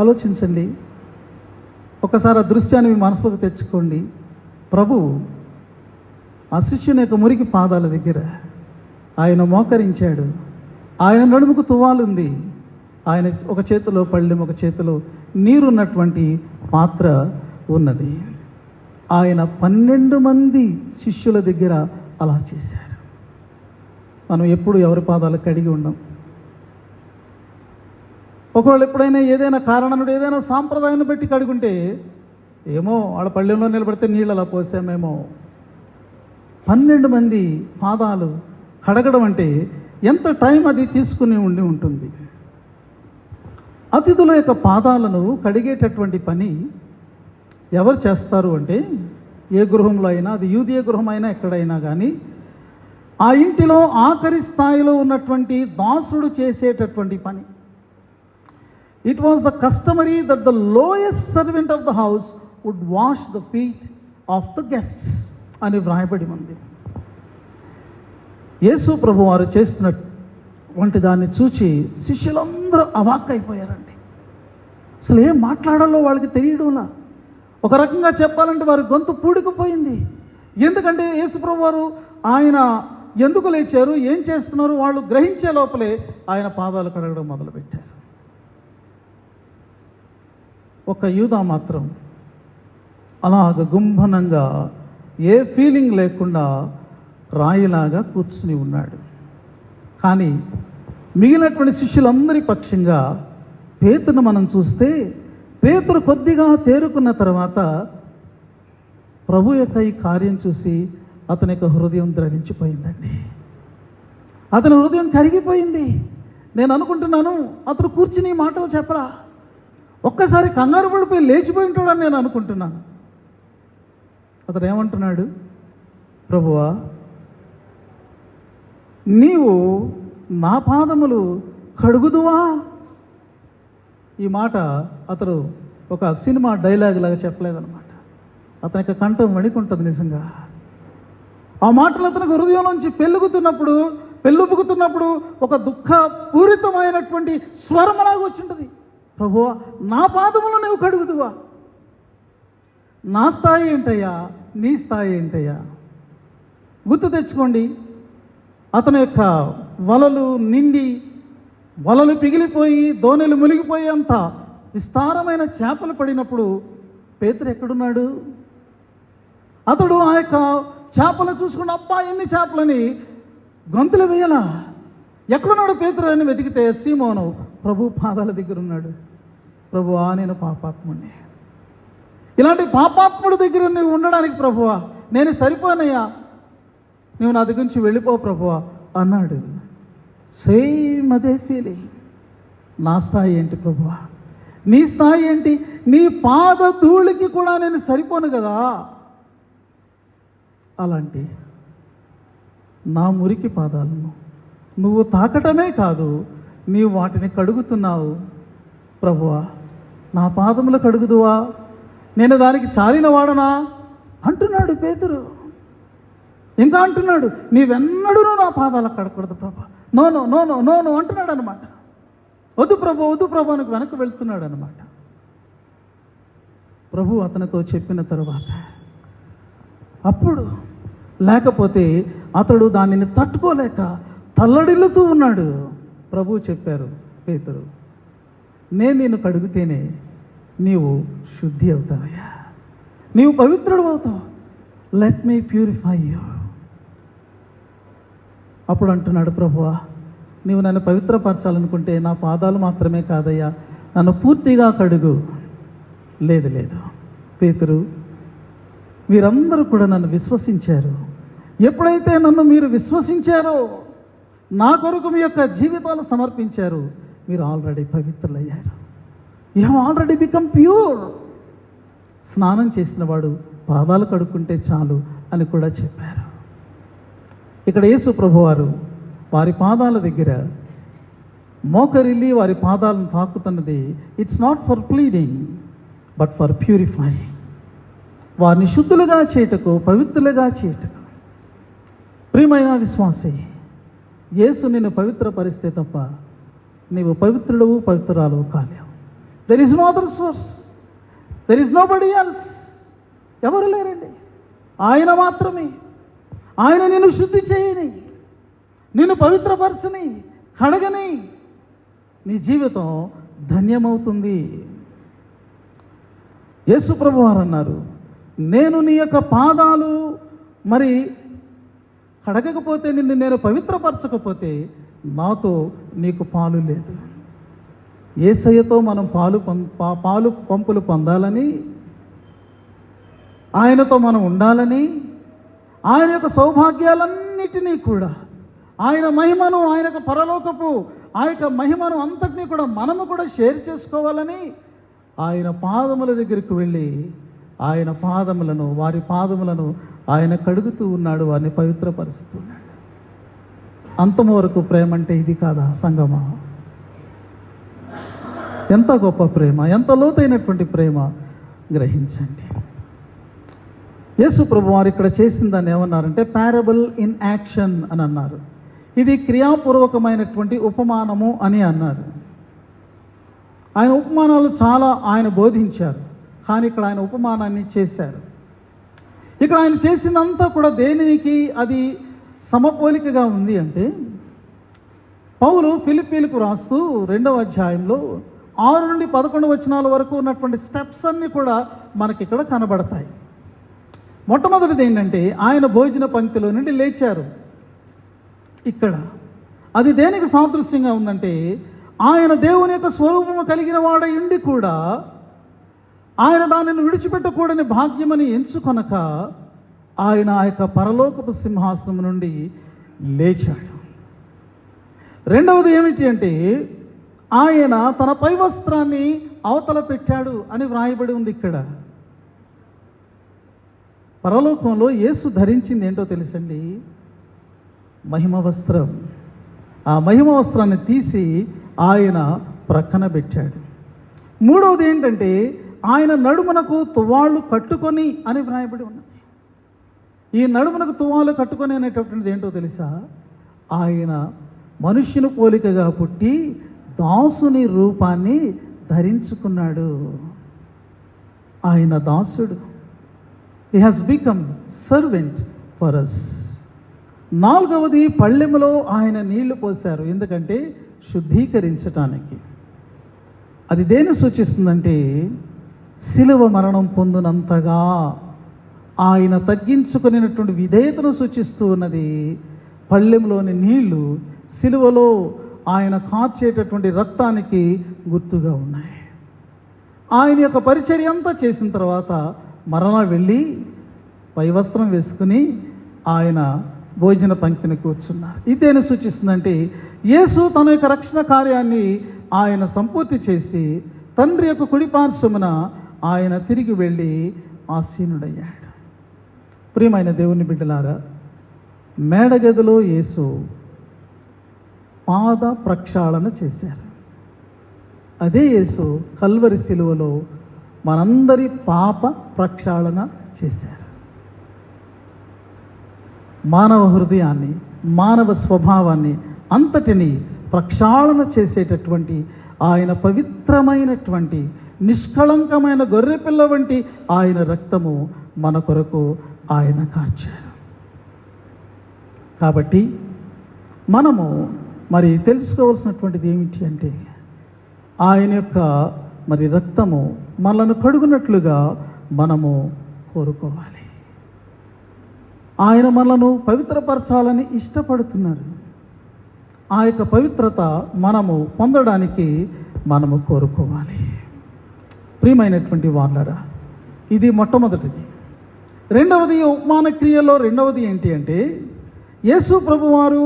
Speaker 1: ఆలోచించండి, ఒకసారి ఆ దృశ్యాన్ని మీ మనసులోకి తెచ్చుకోండి. ప్రభు ఆ శిష్యుని యొక్క మురికి పాదాల దగ్గర ఆయన మోకరించాడు. ఆయన నడుముకు తువ్వాలుంది. ఆయన ఒక చేతిలో పళ్ళెం, ఒక చేతిలో నీరున్నటువంటి పాత్ర ఉన్నది. ఆయన 12 మంది శిష్యుల దగ్గర అలా చేశారు. మనం ఎప్పుడు ఎవరి పాదాలు కడిగి ఉండం. ఒకవేళ ఎప్పుడైనా ఏదైనా కారణాన్ని, ఏదైనా సాంప్రదాయాన్ని బట్టి కడుగుంటే, ఏమో వాళ్ళ పళ్ళెంలో నిలబడితే నీళ్ళు అలా పోసామేమో. 12 మంది పాదాలు కడగడం అంటే ఎంత టైం అది తీసుకుని ఉంటుంది. అతిథుల యొక్క పాదాలను కడిగేటటువంటి పని ఎవరు చేస్తారు అంటే, ఏ గృహంలో అయినా, అది యూదియ గృహం అయినా ఎక్కడైనా కానీ, ఆ ఇంటిలో ఆఖరి స్థాయిలో ఉన్నటువంటి దాసుడు చేసేటటువంటి పని. It was the customary that the lowest servant of the house would wash the feet of the guests. అని వ్రాయబడి ఉంది. యేసు ప్రభు వారు చేస్తున్నటువంటి దాన్ని చూచి శిష్యులందరూ అవాక్కైపోయారండి. అసలు ఏం మాట్లాడాలో వాళ్ళకి తెలియడంలా. ఒక రకంగా చెప్పాలంటే వారి గొంతు పూడుకుపోయింది. ఎందుకంటే యేసు ప్రభు వారు ఆయన ఎందుకు లేచారు, ఏం చేస్తున్నారు వాళ్ళు గ్రహించే లోపలే ఆయన పాదాలు కడగడం మొదలుపెట్టారు. ఒక యూదా మాత్రం అలాగ గుంభనంగా ఏ ఫీలింగ్ లేకుండా రాయిలాగా కూర్చుని ఉన్నాడు. కానీ మిగిలినటువంటి శిష్యులందరి పక్షంగా పేతురును మనం చూస్తే, పేతురు కొద్దిగా తేరుకున్న తర్వాత ప్రభు యొక్క ఈ కార్యం చూసి అతని యొక్క హృదయం ద్రవించిపోయిందండి. అతని హృదయం కరిగిపోయింది. నేను అనుకుంటున్నాను అతను కూర్చుని మాటలు చెప్పరా, ఒక్కసారి కంగారు పడిపోయి లేచిపోయి ఉంటాడని నేను అనుకుంటున్నాను. అతను ఏమంటున్నాడు, ప్రభువా నీవు నా పాదములు కడుగుదువా? ఈ మాట అతడు ఒక సినిమా డైలాగ్ లాగా చెప్పలేదన్నమాట. అతని యొక్క కంఠం వణికుంటుంది నిజంగా. ఆ మాటలు అతనికి హృదయంలోంచి పెళ్ళుబుకుతున్నప్పుడు ఒక దుఃఖపూరితమైనటువంటి స్వరమలాగా వచ్చింటుంది. ప్రభువా నా పాదములు నువ్వు కడుగుదువా? నా స్థాయి ఏంటయ్యా, నీ స్థాయి ఏంటయ్యా? గుర్తు తెచ్చుకోండి, అతని యొక్క వలలు నిండి వలలు పిగిలిపోయి దోణెలు మునిగిపోయి అంత విస్తారమైన చేపలు పడినప్పుడు పేతురు ఎక్కడున్నాడు? అతడు ఆ యొక్క చేపలు చూసుకున్న అబ్బా ఎన్ని చేపలని గొంతులు వేయాలా, ఎక్కడున్నాడు పేతురు అని వెతికితే సీమోను ప్రభు పాదాల దగ్గర ఉన్నాడు. ప్రభువా నేను పాపాత్ముడిని, ఇలాంటి పాపాత్ముడి దగ్గర నువ్వు ఉండడానికి ప్రభువా నేను సరిపోనయ్యా, నువ్వు నా దగ్గర నుంచి వెళ్ళిపో ప్రభువా అన్నాడు. సేమ్ అదే ఫీలింగ్. నా స్థాయి ఏంటి ప్రభువా, నీ స్థాయి ఏంటి? నీ పాద ధూళికి కూడా నేను సరిపోను కదా. అలాంటి నా మురికి పాదాలను నువ్వు తాకటమే కాదు, నీవు వాటిని కడుగుతున్నావు. ప్రభువా నా పాదములు కడుగుదువా, నేను దానికి చాలిన వాడనా అంటున్నాడు పేతురు. ఇంకా అంటున్నాడు, నీవెన్నడూ నా పాదాలకు కడకూడదు ప్రభా, నోను నోను నోను అంటున్నాడు అనమాట. వద్దు ప్రభు వద్దు ప్రభు అని వెనక్కి వెళ్తున్నాడు అనమాట. ప్రభు అతనితో చెప్పిన తరువాత అప్పుడు లేకపోతే అతడు దానిని తట్టుకోలేక తల్లడిల్లుతూ ఉన్నాడు. ప్రభు చెప్పారు, పేతురు నేను నిన్ను కడుగుతేనే నీవు శుద్ధి అవుతావయ్యా, నీవు పవిత్రుడు అవుతావు. Let me purify you. అప్పుడు అంటున్నాడు, ప్రభువా నీవు నన్ను పవిత్రపరచాలనుకుంటే నా పాదాలు మాత్రమే కాదయ్యా, నన్ను పూర్తిగా కడుగు. లేదు లేదు పేతురు, మీరందరూ కూడా నన్ను విశ్వసించారు. ఎప్పుడైతే నన్ను మీరు విశ్వసించారో, నా కొరకు మీ యొక్క జీవితాలు సమర్పించారు, మీరు ఆల్రెడీ పవిత్రులయ్యారు. You have already become pure. స్నానం చేసిన వాడు పాదాలు కడుక్కుంటే చాలు అని కూడా చెప్పారు. ఇక్కడ యేసు ప్రభువారు వారి పాదాల దగ్గర మోకరిల్లి వారి పాదాలను తాకుతున్నది. It's not for pleading but for purifying. వారిని శుద్ధులుగా చేయటకు, పవిత్రులుగా చేయటకు. ప్రియమైన విశ్వాసే, యేసు నిన్ను పవిత్రపరిస్తే తప్ప నీవు పవిత్రుడు పవిత్రురాలు కాలేవు. There is no other source, there is nobody else. ఎవరు లేరండి, ఆయన మాత్రమే. ఆయన నిన్ను శుద్ధి చేయని, నిన్ను పవిత్రపరచని, కడగని నీ జీవితం ధన్యమవుతుంది. యేసు ప్రభువారు అన్నారు, నేను నీ యొక్క పాదాలు మరి కడగకపోతే, నిన్ను నేను పవిత్రపరచకపోతే నాతో నీకు పాలు లేదు. యేసయ్యతో మనం పాలు పంపులు పొందాలని, ఆయనతో మనం ఉండాలని, ఆయన యొక్క సౌభాగ్యాలన్నిటినీ కూడా, ఆయన మహిమను, ఆయన యొక్క పరలోకపు ఆ యొక్క మహిమను అంతటినీ కూడా మనము కూడా షేర్ చేసుకోవాలని ఆయన పాదముల దగ్గరికి వెళ్ళి ఆయన పాదములను, వారి పాదములను ఆయన కడుగుతూ ఉన్నాడు, వారిని పవిత్రపరుస్తున్నాడు. అంతము వరకు ప్రేమ అంటే ఇది కాదా సంగమా? ఎంత గొప్ప ప్రేమ, ఎంత లోతైనటువంటి ప్రేమ గ్రహించండి. యేసు ప్రభు వారు ఇక్కడ చేసిన దాన్ని ఏమన్నారంటే పారబుల్ ఇన్ యాక్షన్ అని అన్నారు. ఇది క్రియాపూర్వకమైనటువంటి ఉపమానము అని అన్నారు. ఆయన ఉపమానాలు చాలా ఆయన బోధించారు, కానీ ఇక్కడ ఆయన ఉపమానాన్ని చేశారు. ఇక్కడ ఆయన చేసినంతా కూడా దేనికి అది సమపోలికగా ఉంది అంటే, పౌలు ఫిలిప్పీలకు రాస్తూ 2వ అధ్యాయంలో 6 నుండి 11 వచనాల వరకు ఉన్నటువంటి స్టెప్స్ అన్నీ కూడా మనకిక్కడ కనబడతాయి. మొట్టమొదటిది ఏంటంటే, ఆయన భోజన పంక్తిలో నుండి లేచారు. ఇక్కడ అది దేనికి సాదృశ్యంగా ఉందంటే, ఆయన దేవుని యొక్క స్వరూపము కలిగిన వాడై ఉండి కూడా ఆయన దానిని విడిచిపెట్టకూడని భాగ్యమని ఎంచుకొనక ఆయన ఆ యొక్క పరలోకపు సింహాసనం నుండి లేచాడు. రెండవది ఏమిటి అంటే, ఆయన తన పై వస్త్రాన్ని అవతల పెట్టాడు అని వ్రాయబడి ఉంది. ఇక్కడ పరలోకంలో యేసు ధరించింది ఏంటో తెలుసండి, మహిమ వస్త్రం. ఆ మహిమ వస్త్రాన్ని తీసి ఆయన ప్రక్కన పెట్టాడు. మూడవది ఏంటంటే, ఆయన నడుమునకు తువ్వాళ్ళు కట్టుకొని అని వ్రాయబడి ఉన్నది. ఈ నడుమునకు తువ్వాలు కట్టుకొని అనేటటువంటిది ఏంటో తెలుసా, ఆయన మనుష్యుని పోలికగా పుట్టి దాసుని రూపాన్ని ధరించుకున్నాడు. ఆయన దాసుడు. He has become servant for us. నాలుగవది, పళ్ళెములో ఆయన నీళ్లు పోశారు. ఎందుకంటే శుద్ధీకరించటానికి. అది దేన్ని సూచిస్తుందంటే, శిలువ మరణం పొందినంతగా ఆయన తగ్గించుకునేటువంటి విధేయతను సూచిస్తూ ఉన్నది. పళ్ళెంలోని నీళ్లు శిలువలో ఆయన కార్చేటటువంటి రక్తానికి గుర్తుగా ఉన్నాయి. ఆయన యొక్క పరిచర్య అంతా చేసిన తర్వాత మరలా వెళ్ళి పై వస్త్రం వేసుకుని ఆయన భోజన పంక్తిని కూర్చున్నారు. ఇదేని సూచిస్తుందంటే, యేసు తన యొక్క రక్షణ కార్యాన్ని ఆయన సంపూర్తి చేసి తండ్రి యొక్క కుడిపార్శ్వమున ఆయన తిరిగి వెళ్ళి ఆసీనుడయ్యాడు. ప్రియమైన దేవుని బిడ్డలారా, మేడగదిలో యేసు పాద ప్రక్షాళన చేశారు. అదే యేసు కల్వరి శిలువలో మనందరి పాప ప్రక్షాళన చేశారు. మానవ హృదయాన్ని, మానవ స్వభావాన్ని అంతటిని ప్రక్షాళన చేసేటటువంటి ఆయన పవిత్రమైనటువంటి నిష్కళంకమైన గొర్రెపిల్ల వంటి ఆయన రక్తము మన కొరకు ఆయన కార్చారు. కాబట్టి మనము మరి తెలుసుకోవాల్సినటువంటిది ఏమిటి అంటే, ఆయన యొక్క మరి రక్తము మనలను కడుగునట్లుగా మనము కోరుకోవాలి. ఆయన మనలను పవిత్రపరచాలని ఇష్టపడుతున్నారు. ఆ యొక్క పవిత్రత మనము పొందడానికి మనము కోరుకోవాలి. ప్రియమైనటువంటి వాళ్ళరా, ఇది మొట్టమొదటిది. రెండవది, ఉపమాన క్రియలో రెండవది ఏంటి అంటే, యేసు ప్రభువారు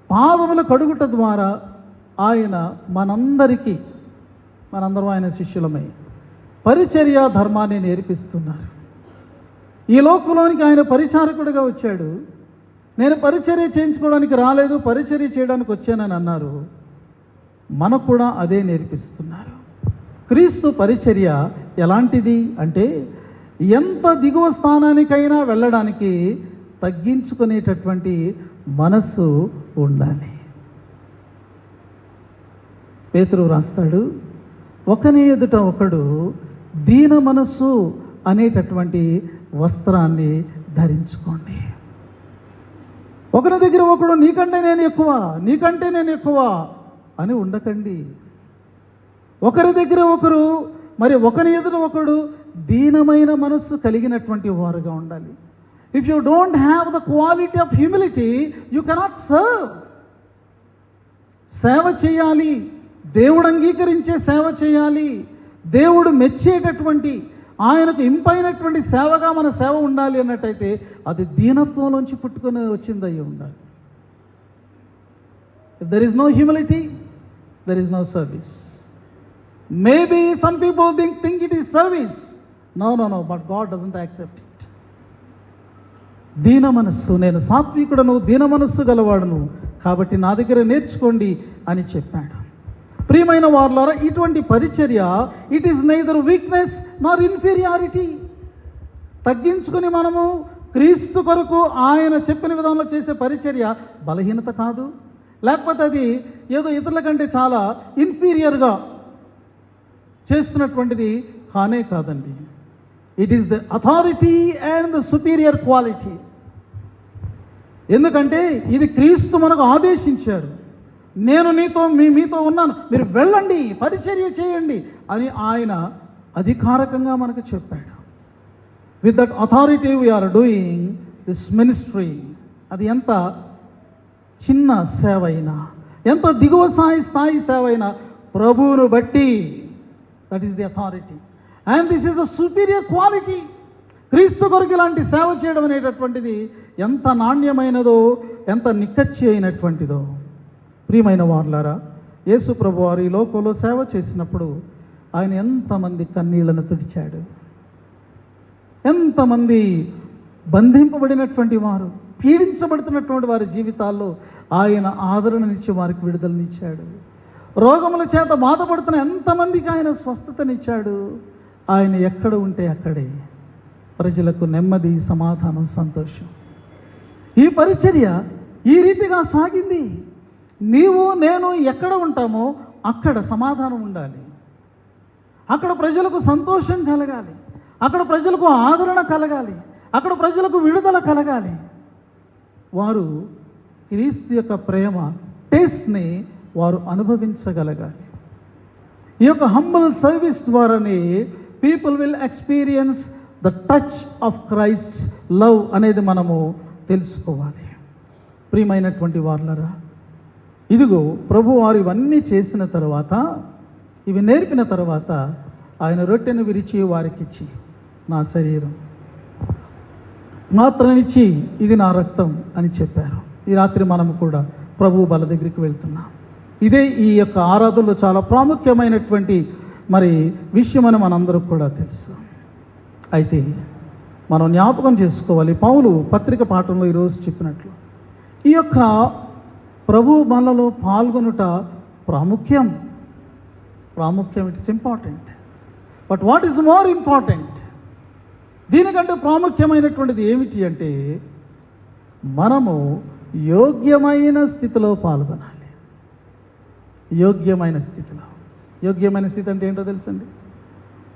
Speaker 1: పాదములు కడుగుట ద్వారా ఆయన మనందరం ఆయన శిష్యులమై పరిచర్య ధర్మాన్ని నేర్పిస్తున్నారు. ఈ లోకంలోనికి ఆయన పరిచారకుడిగా వచ్చాడు. నేను పరిచర్య చేయించుకోవడానికి రాలేదు, పరిచర్య చేయడానికి వచ్చానని అన్నారు. మనకు కూడా అదే నేర్పిస్తున్నారు. క్రీస్తు పరిచర్య ఎలాంటిది అంటే, ఎంత దిగువ స్థానానికైనా వెళ్ళడానికి తగ్గించుకునేటటువంటి మనస్సు ఉండాలి. పేతురు రాస్తాడు, ఒకని ఎదుట ఒకడు దీన మనస్సు అనేటటువంటి వస్త్రాన్ని ధరించుకోండి. ఒకరి దగ్గర ఒకడు నీకంటే నేను ఎక్కువ అని ఉండకండి. ఒకరి దగ్గర ఒకరు మరి ఒకరి ఎదుట ఒకడు దీనమైన మనస్సు కలిగినటువంటి వారుగా ఉండాలి. If you don't have the quality of humility, you cannot serve. సేవ చేయాలి, దేవుడు అంగీకరించే సేవ చేయాలి, దేవుడు మెచ్చేటటువంటి ఆయనకు ఇంపైనటువంటి సేవగా మన సేవ ఉండాలి అన్నట్టయితే అది దీనత్వంలోంచి పుట్టుకొని వచ్చింది అయ్యి ఉండాలి. If there is no humility, there is no service. Maybe some people think it is service. No, but God doesn't accept it. దీన మనస్సు, నేను సాత్వికుడను, దీన మనస్సు గలవాడును, కాబట్టి నా దగ్గర నేర్చుకోండి అని చెప్పాడు. ప్రియమైన వారులారా, ఇటువంటి పరిచర్య it is neither weakness Nar inferiority. తగ్గించుకుని మనము క్రీస్తు కొరకు ఆయన చెప్పిన విధంలో చేసే పరిచర్య బలహీనత కాదు, లేకపోతే అది ఏదో ఇతరుల కంటే చాలా ఇన్ఫీరియర్గా చేస్తున్నటువంటిది కానే కాదండి. It is the authority and the superior quality. ఎందుకంటే ఇది క్రీస్తు మనకు ఆదేశించారు. నేను మీతో ఉన్నాను, మీరు వెళ్ళండి, పరిచర్య చేయండి అని ఆయన అధికారికంగా మనకు చెప్పాడు. With that authority we are doing this ministry. అది ఎంత చిన్న సేవ అయినా, ఎంత దిగువ స్థాయి సేవ అయినా ప్రభువును బట్టి, that is the authority and this is the superior quality. క్రీస్తు కొరకు ఇలాంటి సేవ చేయడం అనేటటువంటిది ఎంత నాణ్యమైనదో, ఎంత నిక్కచ్చి అయినటువంటిదో. ప్రియమైన వారులారా, యేసు ప్రభు వారు ఈ లోకంలో సేవ చేసినప్పుడు ఆయన ఎంతమంది కన్నీళ్లను తుడిచాడు, ఎంతమంది బంధింపబడినటువంటి వారు, పీడించబడుతున్నటువంటి వారి జీవితాల్లో ఆయన ఆదరణనిచ్చి వారికి విడుదలనిచ్చాడు. రోగముల చేత బాధపడుతున్న ఎంతమందికి ఆయన స్వస్థతనిచ్చాడు. ఆయన ఎక్కడ ఉంటే అక్కడే ప్రజలకు నెమ్మది, సమాధానం, సంతోషం. ఈ పరిచర్య ఈ రీతిగా సాగింది. నీవు నేను ఎక్కడ ఉంటామో అక్కడ సమాధానం ఉండాలి, అక్కడ ప్రజలకు సంతోషం కలగాలి, అక్కడ ప్రజలకు ఆదరణ కలగాలి, అక్కడ ప్రజలకు విడుదల కలగాలి. వారు క్రీస్తు యొక్క ప్రేమ టేస్ట్ని వారు అనుభవించగలగాలి. ఈ యొక్క హంబల్ సర్వీస్ ద్వారానే people will experience the touch of Christ love అనేది మనము తెలుసుకోవాలి. ప్రియమైనటువంటి వారులారా, ఇదిగో ప్రభు వారు ఇవన్నీ చేసిన తర్వాత, ఇవి నేర్పిన తర్వాత ఆయన రొట్టెను విరిచి వారికిచ్చి, నా శరీరం మాత్రమిచ్చి ఇది నా రక్తం అని చెప్పారు. ఈ రాత్రి మనము కూడా ప్రభు బల దగ్గరికి వెళ్తున్నాం. ఇదే ఈ యొక్క ఆరాధనలో చాలా ప్రాముఖ్యమైనటువంటి విషయం అని మనందరూ కూడా తెలుసు. అయితే మనం జ్ఞాపకం చేసుకోవాలి, పౌలు పత్రిక పాఠంలో ఈరోజు చెప్పినట్లు ఈ యొక్క ప్రభు బలలో పాల్గొనుట ప్రాముఖ్యం. It's important. But what is more important, దీనికంటే ప్రాముఖ్యమైనటువంటిది ఏమిటి అంటే మనము యోగ్యమైన స్థితిలో పాల్గొనాలి. యోగ్యమైన స్థితి అంటే ఏంటో తెలుసండి?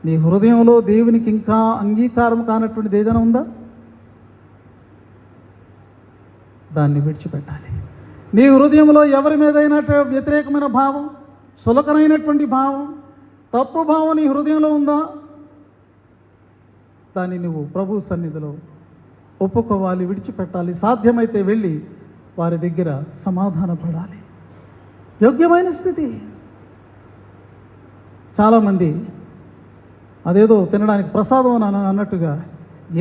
Speaker 1: నీ హృదయంలో దేవునికి ఇంకా అంగీకారం కానటువంటిది ఏదైనా ఉందా? దాన్ని విడిచిపెట్టాలి. నీ హృదయంలో ఎవరి మీదైనా వ్యతిరేకమైన భావం, సులకనైనటువంటి భావం, తప్పు భావం నీ హృదయంలో ఉందా? దాన్ని నువ్వు ప్రభు సన్నిధిలో ఒప్పుకోవాలి, విడిచిపెట్టాలి. సాధ్యమైతే వెళ్ళి వారి దగ్గర సమాధానపడాలి. యోగ్యమైన స్థితి. చాలామంది అదేదో తినడానికి ప్రసాదం అని అన్నట్టుగా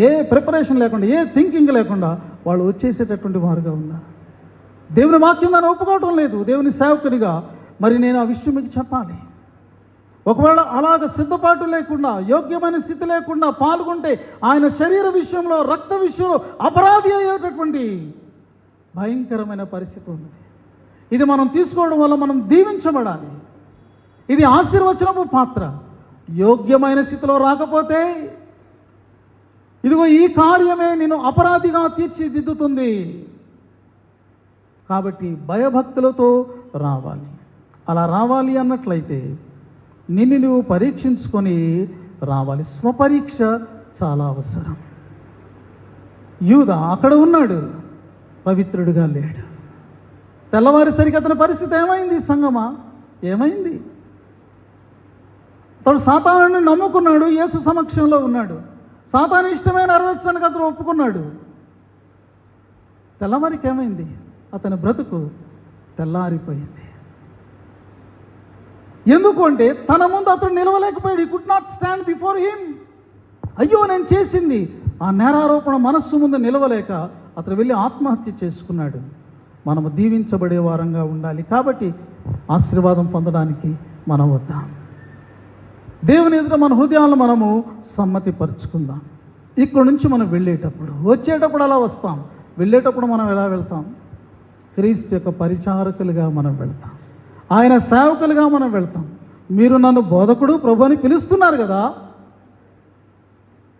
Speaker 1: ఏ ప్రిపరేషన్ లేకుండా, ఏ థింకింగ్ లేకుండా వాళ్ళు వచ్చేసేటటువంటి వారుగా ఉన్నారు. దేవుని వాక్యం దాన్ని ఒప్పుకోవటం లేదు. దేవుని సేవకునిగా నేను ఆ విషయం మీకు చెప్పాలి. ఒకవేళ అలాగ సిద్ధపాటు లేకుండా, యోగ్యమైన స్థితి లేకుండా పాల్గొంటే ఆయన శరీర విషయంలో, రక్త విషయంలో అపరాధి అయ్యేటటువంటి భయంకరమైన పరిస్థితి ఉన్నది. ఇది మనం తీసుకోవడం వల్ల మనం దీవించబడాలి. ఇది ఆశీర్వచనపు పాత్ర. యోగ్యమైన స్థితిలో రాకపోతే ఇదిగో ఈ కార్యమే నిన్ను అపరాధిగా తీర్చిదిద్దుతుంది. కాబట్టి భయభక్తులతో రావాలి. అలా రావాలి అన్నట్లయితే నిన్ను నువ్వు పరీక్షించుకొని రావాలి. స్వపరీక్ష చాలా అవసరం. యూదా అక్కడ ఉన్నాడు, పవిత్రుడిగా లేడు. తెల్లవారిసరికి అతని పరిస్థితి ఏమైంది? సంగమా ఏమైంది? అతడు సాతానుని నమ్ముకున్నాడు, యేసు సమక్షంలో ఉన్నాడు. సాతాను ఇష్టమైన నెరవేర్చడానికి అతను ఒప్పుకున్నాడు. తెల్లవారికి ఏమైంది? అతని బ్రతుకు తెల్లారిపోయింది. ఎందుకు అంటే తన ముందు అతను నిలవలేకపోయాడు. He could not stand before him. అయ్యో నేను చేసింది, ఆ నేరారోపణ మనస్సు ముందు నిలవలేక అతను వెళ్ళి ఆత్మహత్య చేసుకున్నాడు. మనము దీవించబడే వారంగా ఉండాలి. కాబట్టి ఆశీర్వాదం పొందడానికి మనం వద్దాం. దేవుని ఎదుట మన హృదయాలను మనము సమ్మతిపరుచుకుందాం. ఇక్కడ నుంచి మనం వెళ్ళేటప్పుడు, వచ్చేటప్పుడు అలా వస్తాం, వెళ్ళేటప్పుడు మనం ఎలా వెళ్తాం? క్రీస్తు యొక్క పరిచారకులుగా మనం వెళ్తాం, ఆయన సేవకులుగా మనం వెళ్తాం. మీరు నన్ను బోధకుడు, ప్రభు అని పిలుస్తున్నారు కదా,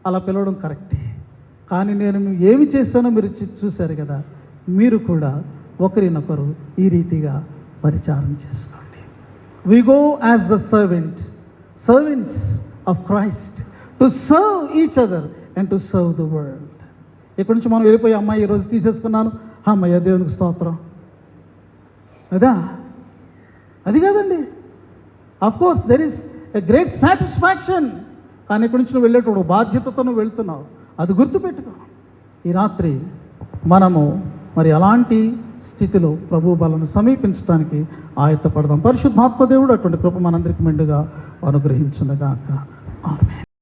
Speaker 1: అలా పిలవడం కరెక్టే. కానీ నేను ఏమి చేశానో మీరు చూశారు కదా, మీరు కూడా ఒకరినొకరు ఈ రీతిగా పరిచారం చేసుకోండి. We go as the servants of Christ to serve each other and to serve the world. ఇక్కడి నుంచి మనం వెళ్ళిపోయి, అమ్మాయి ఈరోజు తీసేసుకున్నాను, అమ్మయ్య దేవునికి స్తోత్రం, అదా? అది కాదండి. Of course there is a great satisfaction, కానీ ఇక్కడి నుంచి నువ్వు వెళ్ళేటప్పుడు బాధ్యతతో నువ్వు వెళ్తున్నావు, అది గుర్తుపెట్టుకో. ఈ రాత్రి మనము మరి అలాంటి స్థితిలో ప్రభు బలను సమీపించడానికి ఆయత్తపడదాం. పరిశుద్ధాత్మ దేవుడు అటువంటి కృప మనందరికీ మెండుగా అనుగ్రహించునుగాక. ఆమేన్.